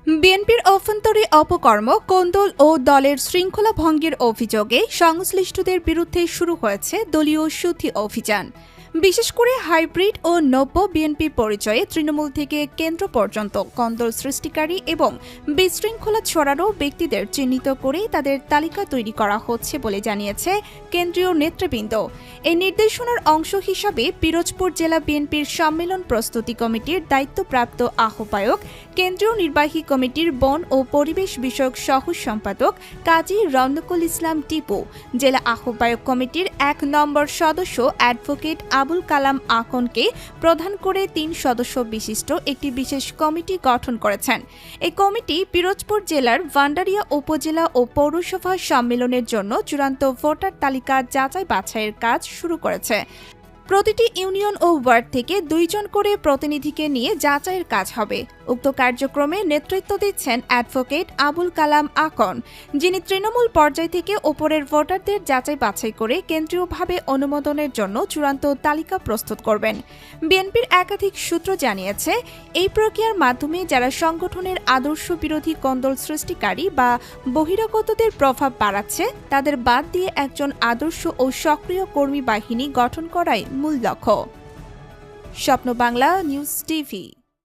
বিএনপির অভ্যন্তরে অপকর্ম, কোন্দল ও দলের শৃঙ্খলা ভঙ্গের অভিযোগে সংশ্লিষ্টদের বিরুদ্ধে শুরু হয়েছে দলীয় শুদ্ধি অভিযান। বিশেষ করে হাইব্রিড ও নব্য বিএনপি পরিচয়ে তৃণমূল থেকে কেন্দ্র পর্যন্ত কোন্দল সৃষ্টিকারী এবং বিশৃঙ্খলা ছড়ানো ব্যক্তিদের চিহ্নিত করে তাদের তালিকা তৈরি করা হচ্ছে বলে জানিয়েছে কেন্দ্রীয় নেতৃবৃন্দ। এই নির্দেশনার অংশ হিসাবে পিরোজপুর জেলা বিএনপির সম্মেলন প্রস্তুতি কমিটির দায়িত্বপ্রাপ্ত আহ্বায়ক, কেন্দ্রীয় নির্বাহী কমিটির বন ও পরিবেশ বিষয়ক সহ সম্পাদক কাজী রওনকুল ইসলাম টিপু, জেলা আহ্বায়ক কমিটির ১ নম্বর সদস্য অ্যাডভোকেট আবুল কালাম আকনকে প্রধান করে ৩ সদস্য বিশিষ্ট একটি বিশেষ কমিটি গঠন করেছেন। এই কমিটি পিরোজপুর জেলার ভান্ডারিয়া উপজেলা ও পৌরসভা সম্মেলনের জন্য চূড়ান্ত ভোটার তালিকা যাচাই বাছাইয়ের কাজ শুরু করেছে। প্রতিটি ইউনিয়ন ও ওয়ার্ড থেকে ২ জন করে প্রতিনিধিকে নিয়ে যাচাইয়ের কাজ হবে। উক্ত কার্যক্রমে নেতৃত্ব দিচ্ছেন অ্যাডভোকেট আবুল কালাম আকন, যিনি তৃণমূল পর্যায় থেকে ওপরের ভোটারদের যাচাই বাছাই করে কেন্দ্রীয়ভাবে অনুমোদনের জন্য চূড়ান্ত তালিকা প্রস্তুত করবেন। বিএনপির একাধিক সূত্র জানিয়েছে, এই প্রক্রিয়ার মাধ্যমে যারা সংগঠনের আদর্শ বিরোধী কোন্দল সৃষ্টিকারী বা বহিরাগতদের প্রভাব বাড়াচ্ছে তাদের বাদ দিয়ে একজন আদর্শ ও সক্রিয় কর্মী বাহিনী গঠন করাই মূল লক্ষ্য। স্বপ্ন বাংলা নিউজ টিভি।